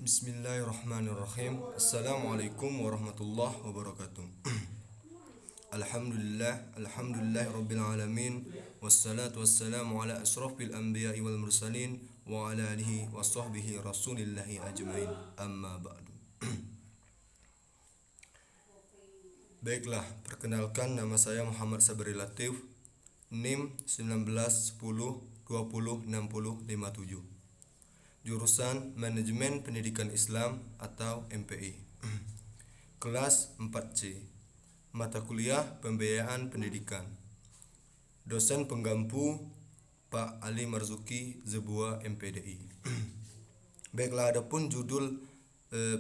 Bismillahirrahmanirrahim. Assalamualaikum warahmatullahi wabarakatuh. Alhamdulillah rabbil alamin. Wassalatu wassalamu ala asrafil anbiya'i wal mursalin wa ala alihi wa sahbihi rasulillahi ajmain. Amma ba'du. Baiklah, perkenalkan nama saya Muhammad Sabri Latif, NIM 1910206057. Jurusan Manajemen Pendidikan Islam atau MPI. Kelas 4C. Mata kuliah Pembiayaan Pendidikan. Dosen penggampu Pak Ali Marzuki Zebua MPDI. Baiklah, adapun judul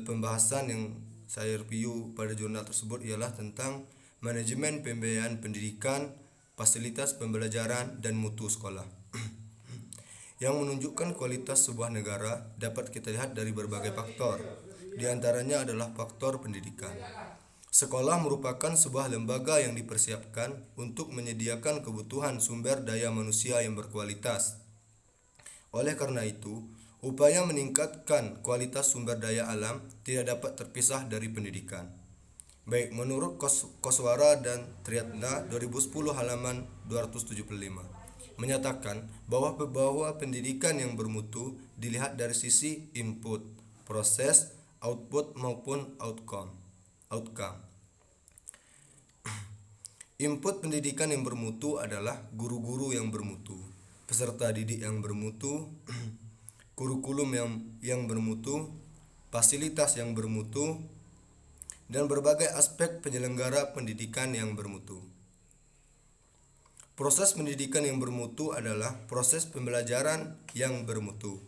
pembahasan yang saya review pada jurnal tersebut ialah tentang manajemen pembiayaan pendidikan, fasilitas pembelajaran dan mutu sekolah. Yang menunjukkan kualitas sebuah negara dapat kita lihat dari berbagai faktor. Di antaranya adalah faktor pendidikan. Sekolah merupakan sebuah lembaga yang dipersiapkan untuk menyediakan kebutuhan sumber daya manusia yang berkualitas. Oleh karena itu, upaya meningkatkan kualitas sumber daya alam tidak dapat terpisah dari pendidikan. Baik, menurut Koswara dan Triatna 2010 halaman 275 menyatakan bahwa pendidikan yang bermutu dilihat dari sisi input, proses, output maupun outcome. Input pendidikan yang bermutu adalah guru-guru yang bermutu, peserta didik yang bermutu, kurikulum yang bermutu, fasilitas yang bermutu, dan berbagai aspek penyelenggara pendidikan yang bermutu. Proses pendidikan yang bermutu adalah proses pembelajaran yang bermutu.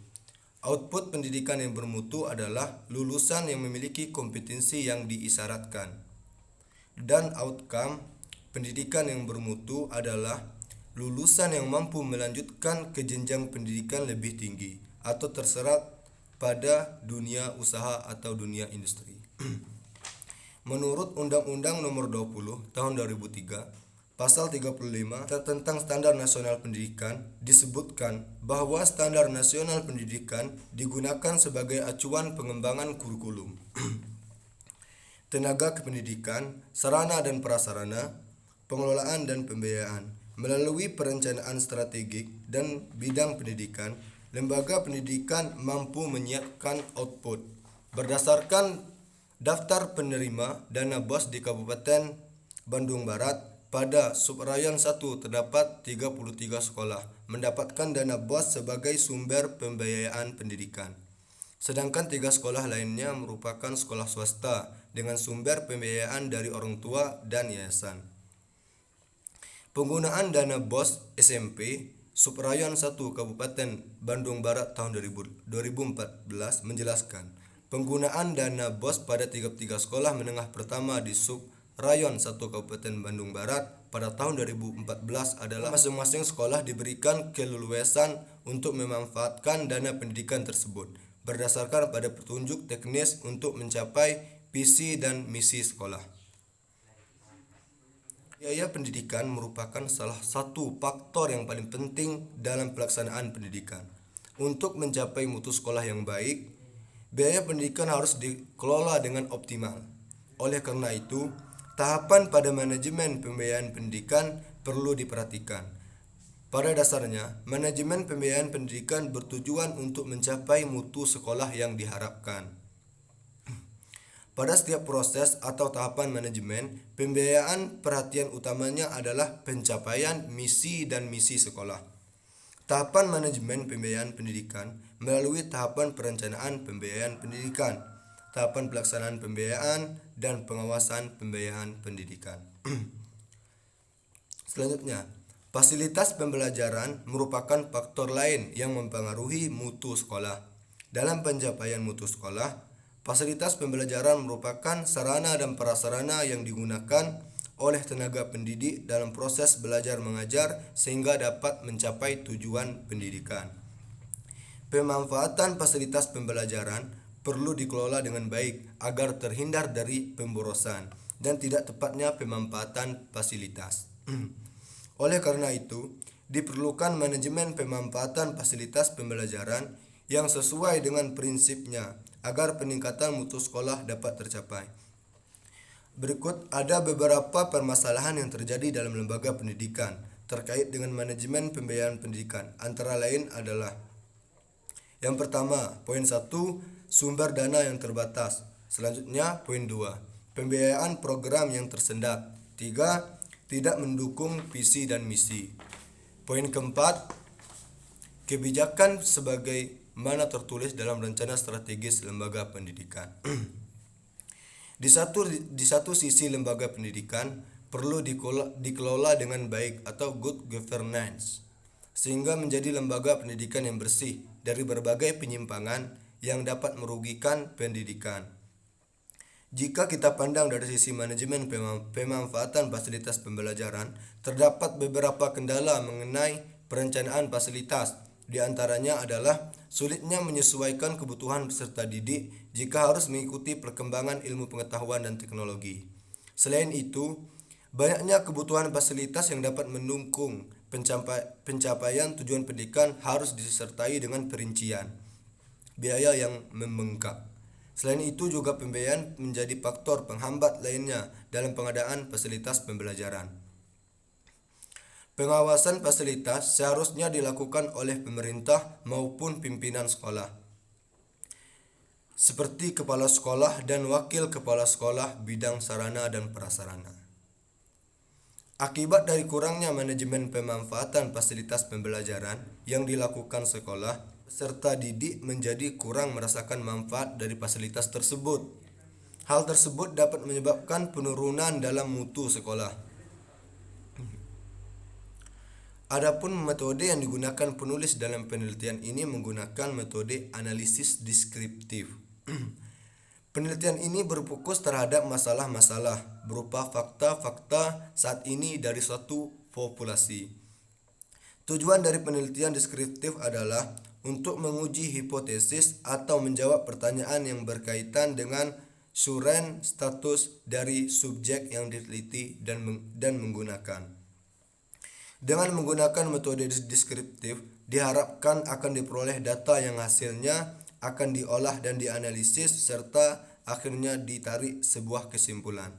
Output pendidikan yang bermutu adalah lulusan yang memiliki kompetensi yang diisyaratkan. Dan outcome pendidikan yang bermutu adalah lulusan yang mampu melanjutkan ke jenjang pendidikan lebih tinggi atau terserap pada dunia usaha atau dunia industri. Menurut Undang-Undang Nomor 20 Tahun 2003, Pasal 35 tentang Standar Nasional Pendidikan disebutkan bahwa Standar Nasional Pendidikan digunakan sebagai acuan pengembangan kurikulum, tenaga kependidikan, sarana dan prasarana, pengelolaan dan pembiayaan. Melalui perencanaan strategik dan bidang pendidikan, lembaga pendidikan mampu menyiapkan output. Berdasarkan daftar penerima dana BOS di Kabupaten Bandung Barat, pada Subrayan 1 terdapat 33 sekolah mendapatkan dana BOS sebagai sumber pembiayaan pendidikan. Sedangkan 3 sekolah lainnya merupakan sekolah swasta dengan sumber pembiayaan dari orang tua dan yayasan. Penggunaan dana BOS SMP Subrayan 1 Kabupaten Bandung Barat tahun 2014 menjelaskan penggunaan dana BOS pada 33 sekolah menengah pertama di Rayon 1 Kabupaten Bandung Barat pada tahun 2014 adalah masing-masing sekolah diberikan keleluasan untuk memanfaatkan dana pendidikan tersebut berdasarkan pada petunjuk teknis untuk mencapai visi dan misi sekolah. Biaya pendidikan merupakan salah satu faktor yang paling penting dalam pelaksanaan pendidikan. Untuk mencapai mutu sekolah yang baik, biaya pendidikan harus dikelola dengan optimal. Oleh karena itu, tahapan pada manajemen pembiayaan pendidikan perlu diperhatikan. Pada dasarnya, manajemen pembiayaan pendidikan bertujuan untuk mencapai mutu sekolah yang diharapkan. Pada setiap proses atau tahapan manajemen pembiayaan, perhatian utamanya adalah pencapaian misi dan misi sekolah. Tahapan manajemen pembiayaan pendidikan melalui tahapan perencanaan pembiayaan pendidikan, tahapan pelaksanaan pembiayaan, dan pengawasan pembiayaan pendidikan. Selanjutnya, fasilitas pembelajaran merupakan faktor lain yang mempengaruhi mutu sekolah. Dalam pencapaian mutu sekolah, fasilitas pembelajaran merupakan sarana dan prasarana yang digunakan oleh tenaga pendidik dalam proses belajar mengajar sehingga dapat mencapai tujuan pendidikan. Pemanfaatan fasilitas pembelajaran perlu dikelola dengan baik agar terhindar dari pemborosan dan tidak tepatnya pemanfaatan fasilitas. Oleh karena itu, diperlukan manajemen pemanfaatan fasilitas pembelajaran yang sesuai dengan prinsipnya agar peningkatan mutu sekolah dapat tercapai. Berikut ada beberapa permasalahan yang terjadi dalam lembaga pendidikan terkait dengan manajemen pembiayaan pendidikan. Antara lain adalah yang pertama, poin 1, sumber dana yang terbatas. Selanjutnya, poin 2, pembiayaan program yang tersendat. 3, tidak mendukung visi dan misi. Poin keempat, kebijakan sebagaimana tertulis dalam rencana strategis lembaga pendidikan. Di satu sisi lembaga pendidikan perlu dikelola dengan baik atau good governance, sehingga menjadi lembaga pendidikan yang bersih dari berbagai penyimpangan yang dapat merugikan pendidikan. Jika kita pandang dari sisi manajemen pemanfaatan fasilitas pembelajaran, terdapat beberapa kendala mengenai perencanaan fasilitas. Di antaranya adalah sulitnya menyesuaikan kebutuhan peserta didik jika harus mengikuti perkembangan ilmu pengetahuan dan teknologi. Selain itu, banyaknya kebutuhan fasilitas yang dapat mendukung pencapaian tujuan pendidikan harus disertai dengan perincian biaya yang membengkak. Selain itu juga pembiayaan menjadi faktor penghambat lainnya dalam pengadaan fasilitas pembelajaran. Pengawasan fasilitas seharusnya dilakukan oleh pemerintah maupun pimpinan sekolah, seperti kepala sekolah dan wakil kepala sekolah bidang sarana dan prasarana. Akibat dari kurangnya manajemen pemanfaatan fasilitas pembelajaran yang dilakukan sekolah, peserta didik menjadi kurang merasakan manfaat dari fasilitas tersebut. Hal tersebut dapat menyebabkan penurunan dalam mutu sekolah. Adapun metode yang digunakan penulis dalam penelitian ini menggunakan metode analisis deskriptif. Penelitian ini berfokus terhadap masalah-masalah berupa fakta-fakta saat ini dari suatu populasi. Tujuan dari penelitian deskriptif adalah untuk menguji hipotesis atau menjawab pertanyaan yang berkaitan dengan suren status dari subjek yang diteliti dan menggunakan. Dengan menggunakan metode deskriptif, diharapkan akan diperoleh data yang hasilnya akan diolah dan dianalisis serta akhirnya ditarik sebuah kesimpulan.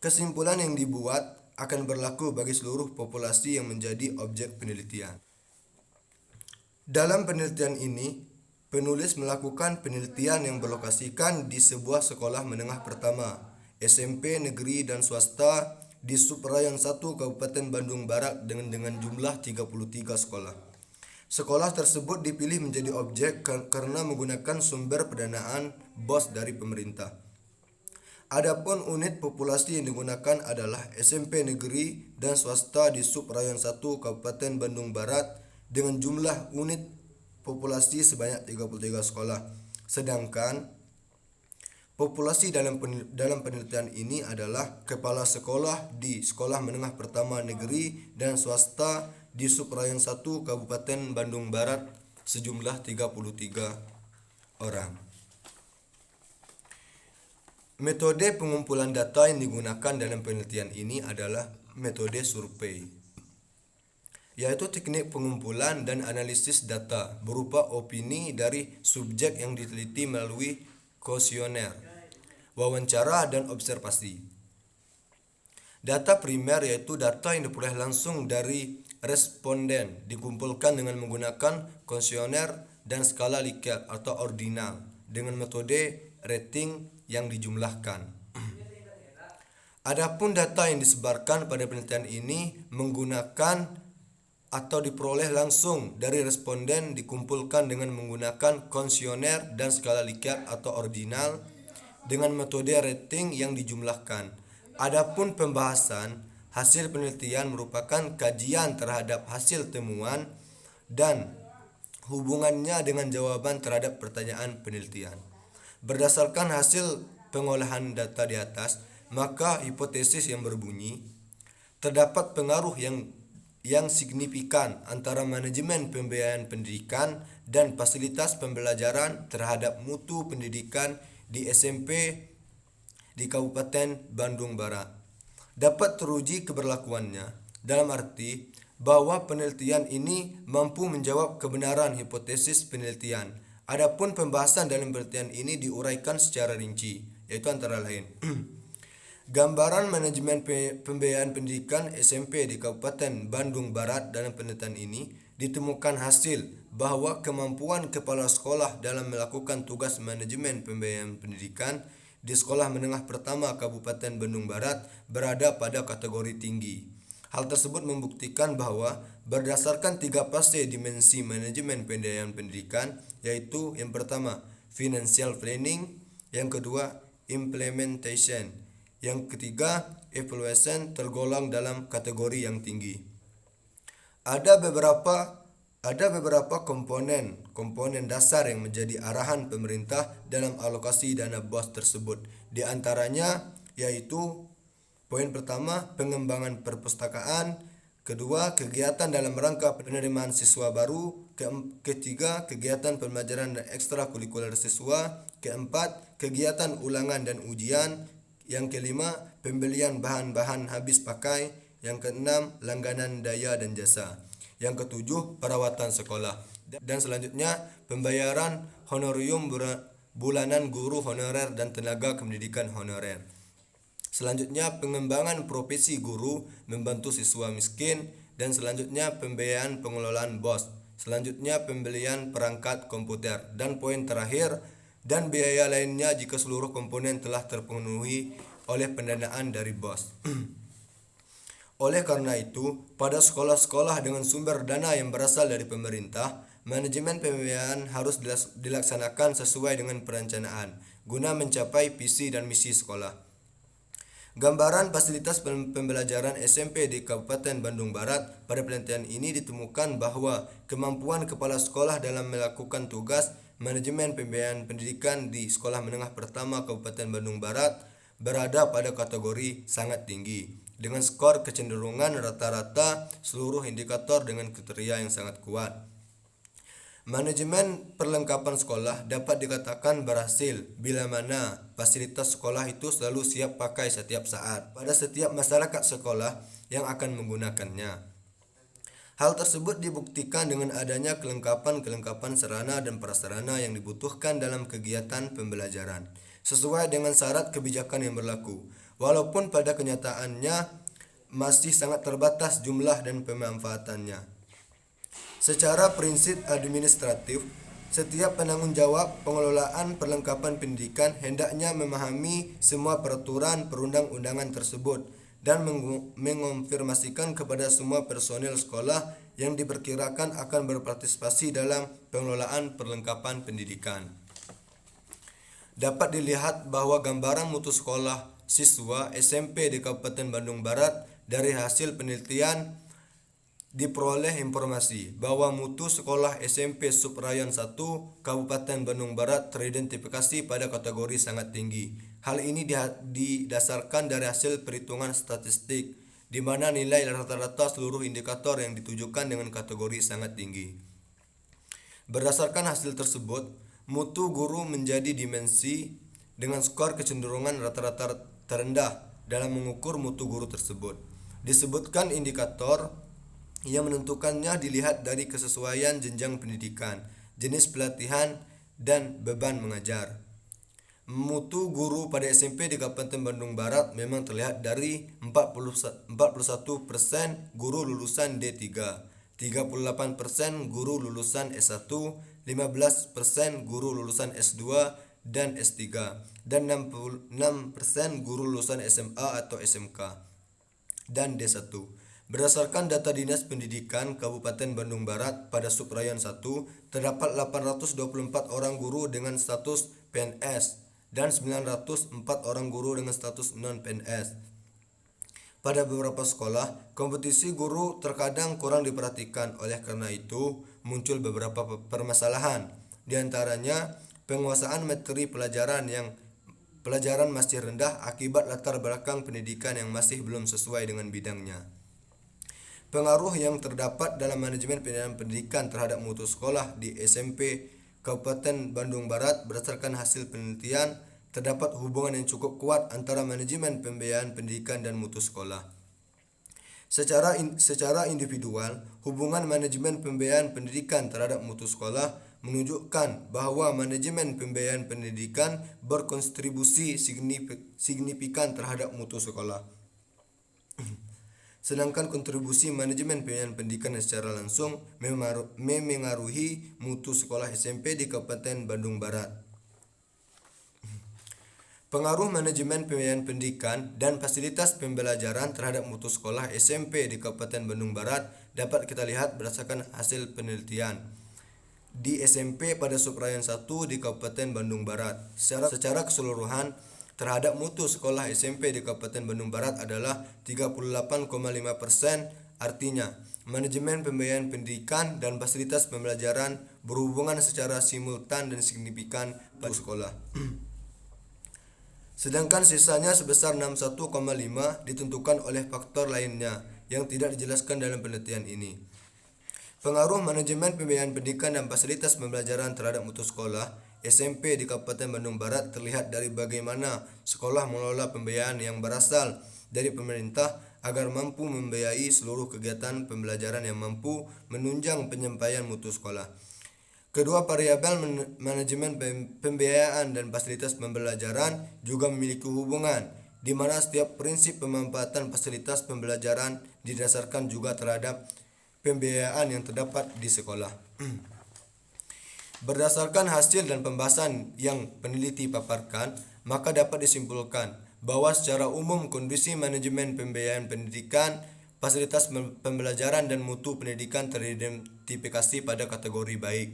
Kesimpulan yang dibuat akan berlaku bagi seluruh populasi yang menjadi objek penelitian. Dalam penelitian ini, penulis melakukan penelitian yang berlokasikan di sebuah sekolah menengah pertama, SMP negeri dan swasta di Subrayan 1 Kabupaten Bandung Barat dengan jumlah 33 sekolah. Sekolah tersebut dipilih menjadi objek karena menggunakan sumber pendanaan BOS dari pemerintah. Adapun unit populasi yang digunakan adalah SMP negeri dan swasta di Subrayan 1 Kabupaten Bandung Barat dengan jumlah unit populasi sebanyak 33 sekolah. Sedangkan populasi dalam penelitian ini adalah kepala sekolah di sekolah menengah pertama negeri dan swasta di Subrayan 1 Kabupaten Bandung Barat sejumlah 33 orang. Metode pengumpulan data yang digunakan dalam penelitian ini adalah metode survei, yaitu teknik pengumpulan dan analisis data berupa opini dari subjek yang diteliti melalui kuesioner, wawancara, dan observasi. Data primer yaitu data yang diperoleh langsung dari responden dikumpulkan dengan menggunakan kuesioner dan skala Likert atau ordinal dengan metode rating yang dijumlahkan. Adapun data yang disebarkan pada penelitian ini menggunakan atau diperoleh langsung dari responden dikumpulkan dengan menggunakan kuesioner dan skala Likert atau ordinal dengan metode rating yang dijumlahkan. Adapun pembahasan hasil penelitian merupakan kajian terhadap hasil temuan dan hubungannya dengan jawaban terhadap pertanyaan penelitian. Berdasarkan hasil pengolahan data di atas, maka hipotesis yang berbunyi terdapat pengaruh yang signifikan antara manajemen pembiayaan pendidikan dan fasilitas pembelajaran terhadap mutu pendidikan di SMP di Kabupaten Bandung Barat. Dapat teruji keberlakuannya dalam arti bahwa penelitian ini mampu menjawab kebenaran hipotesis penelitian. Adapun pembahasan dalam penelitian ini diuraikan secara rinci, yaitu antara lain gambaran manajemen pembiayaan pendidikan SMP di Kabupaten Bandung Barat. Dalam penelitian ini ditemukan hasil bahwa kemampuan kepala sekolah dalam melakukan tugas manajemen pembiayaan pendidikan di sekolah menengah pertama Kabupaten Bandung Barat berada pada kategori tinggi. Hal tersebut membuktikan bahwa berdasarkan 3 fase dimensi manajemen pembiayaan pendidikan, yaitu yang pertama financial planning, yang kedua implementation, yang ketiga evaluation, tergolong dalam kategori yang tinggi. Ada beberapa komponen dasar yang menjadi arahan pemerintah dalam alokasi dana BOS tersebut. Di antaranya yaitu poin pertama, pengembangan perpustakaan, kedua, kegiatan dalam rangka penerimaan siswa baru, ketiga, kegiatan pembelajaran dan ekstrakurikuler siswa, keempat, kegiatan ulangan dan ujian, yang kelima, pembelian bahan-bahan habis pakai, yang keenam, langganan daya dan jasa, yang ketujuh, perawatan sekolah, dan selanjutnya pembayaran honorium bulanan guru honorer dan tenaga kependidikan honorer. Selanjutnya pengembangan profesi guru membantu siswa miskin, dan selanjutnya pembiayaan pengelolaan BOS. Selanjutnya pembelian perangkat komputer, dan poin terakhir, dan biaya lainnya jika seluruh komponen telah terpenuhi oleh pendanaan dari BOS. Oleh karena itu, pada sekolah-sekolah dengan sumber dana yang berasal dari pemerintah, manajemen pembiayaan harus dilaksanakan sesuai dengan perencanaan guna mencapai visi dan misi sekolah. Gambaran fasilitas pembelajaran SMP di Kabupaten Bandung Barat. Pada penelitian ini ditemukan bahwa kemampuan kepala sekolah dalam melakukan tugas manajemen pembiayaan pendidikan di sekolah menengah pertama Kabupaten Bandung Barat berada pada kategori sangat tinggi, dengan skor kecenderungan rata-rata seluruh indikator dengan kriteria yang sangat kuat. Manajemen perlengkapan sekolah dapat dikatakan berhasil bila mana fasilitas sekolah itu selalu siap pakai setiap saat pada setiap masyarakat sekolah yang akan menggunakannya. Hal tersebut dibuktikan dengan adanya kelengkapan sarana dan prasarana yang dibutuhkan dalam kegiatan pembelajaran sesuai dengan syarat kebijakan yang berlaku, walaupun pada kenyataannya masih sangat terbatas jumlah dan pemanfaatannya. Secara prinsip administratif, setiap penanggung jawab pengelolaan perlengkapan pendidikan hendaknya memahami semua peraturan perundang-undangan tersebut dan mengonfirmasikan kepada semua personel sekolah yang diperkirakan akan berpartisipasi dalam pengelolaan perlengkapan pendidikan. Dapat dilihat bahwa gambaran mutu sekolah siswa SMP di Kabupaten Bandung Barat dari hasil penelitian diperoleh informasi bahwa mutu sekolah SMP Subrayon 1 Kabupaten Bandung Barat teridentifikasi pada kategori sangat tinggi. Hal ini didasarkan dari hasil perhitungan statistik, di mana nilai rata-rata seluruh indikator yang ditujukan dengan kategori sangat tinggi. Berdasarkan hasil tersebut, mutu guru menjadi dimensi dengan skor kecenderungan rata-rata terendah dalam mengukur mutu guru tersebut. Disebutkan indikator yang menentukannya dilihat dari kesesuaian jenjang pendidikan, jenis pelatihan, dan beban mengajar. Mutu guru pada SMP di Kabupaten Bandung Barat memang terlihat dari 41% guru lulusan D3, 38% guru lulusan S1, 15% guru lulusan S2 dan S3, dan 66% guru lulusan SMA atau SMK dan D1. Berdasarkan data Dinas Pendidikan Kabupaten Bandung Barat pada Subrayon 1, terdapat 824 orang guru dengan status PNS dan 904 orang guru dengan status non-PNS. Pada beberapa sekolah, kompetisi guru terkadang kurang diperhatikan. Oleh karena itu, muncul beberapa permasalahan. Di antaranya, penguasaan materi pelajaran masih rendah akibat latar belakang pendidikan yang masih belum sesuai dengan bidangnya. Pengaruh yang terdapat dalam manajemen pendidikan terhadap mutu sekolah di SMP Kabupaten Bandung Barat. Berdasarkan hasil penelitian, terdapat hubungan yang cukup kuat antara manajemen pembiayaan pendidikan dan mutu sekolah. Secara individual, hubungan manajemen pembiayaan pendidikan terhadap mutu sekolah menunjukkan bahwa manajemen pembiayaan pendidikan berkontribusi signifikan terhadap mutu sekolah. Sedangkan kontribusi manajemen pembiayaan pendidikan secara langsung memengaruhi mutu sekolah SMP di Kabupaten Bandung Barat. Pengaruh manajemen pembiayaan pendidikan dan fasilitas pembelajaran terhadap mutu sekolah SMP di Kabupaten Bandung Barat dapat kita lihat berdasarkan hasil penelitian di SMP pada Suprayan 1 di Kabupaten Bandung Barat. Secara keseluruhan terhadap mutu sekolah SMP di Kabupaten Bandung Barat adalah 38,5%. Artinya, manajemen pembiayaan pendidikan dan fasilitas pembelajaran berhubungan secara simultan dan signifikan pada sekolah. Sedangkan sisanya sebesar 61,5 ditentukan oleh faktor lainnya yang tidak dijelaskan dalam penelitian ini. Pengaruh manajemen pembiayaan pendidikan dan fasilitas pembelajaran terhadap mutu sekolah SMP di Kabupaten Bandung Barat terlihat dari bagaimana sekolah mengelola pembiayaan yang berasal dari pemerintah agar mampu membiayai seluruh kegiatan pembelajaran yang mampu menunjang penyampaian mutu sekolah. Kedua variabel manajemen pembiayaan dan fasilitas pembelajaran juga memiliki hubungan, di mana setiap prinsip pemanfaatan fasilitas pembelajaran didasarkan juga terhadap pembiayaan yang terdapat di sekolah. Berdasarkan hasil dan pembahasan yang peneliti paparkan, maka dapat disimpulkan bahwa secara umum kondisi manajemen pembiayaan pendidikan, fasilitas pembelajaran dan mutu pendidikan teridentifikasi pada kategori baik.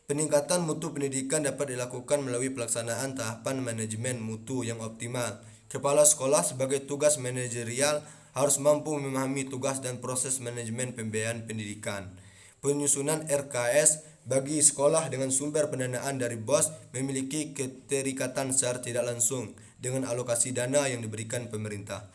Peningkatan mutu pendidikan dapat dilakukan melalui pelaksanaan tahapan manajemen mutu yang optimal. Kepala sekolah sebagai tugas manajerial harus mampu memahami tugas dan proses manajemen pembiayaan pendidikan. Penyusunan RKS bagi sekolah dengan sumber pendanaan dari BOS memiliki keterikatan secara tidak langsung dengan alokasi dana yang diberikan pemerintah.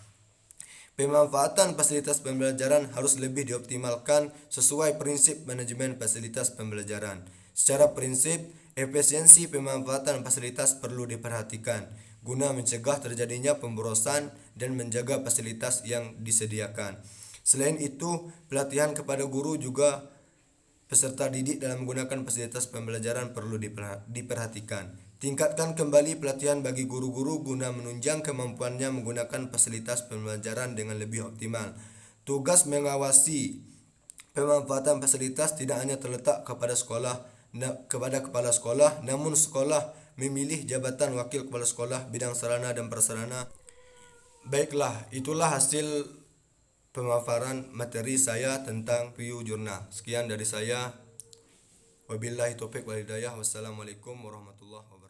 Pemanfaatan fasilitas pembelajaran harus lebih dioptimalkan sesuai prinsip manajemen fasilitas pembelajaran. Secara prinsip, efisiensi pemanfaatan fasilitas perlu diperhatikan guna mencegah terjadinya pemborosan dan menjaga fasilitas yang disediakan. Selain itu, pelatihan kepada guru juga peserta didik dalam menggunakan fasilitas pembelajaran perlu diperhatikan. Tingkatkan kembali pelatihan bagi guru-guru guna menunjang kemampuannya menggunakan fasilitas pembelajaran dengan lebih optimal. Tugas mengawasi pemanfaatan fasilitas tidak hanya terletak kepada kepala sekolah, namun sekolah memilih jabatan wakil kepala sekolah bidang sarana dan prasarana. Baiklah, itulah hasil pemaparan materi saya tentang PU Jurnal. Sekian dari saya. Wabillahi taufiq wal hidayah. Wassalamualaikum warahmatullahi wabarakatuh.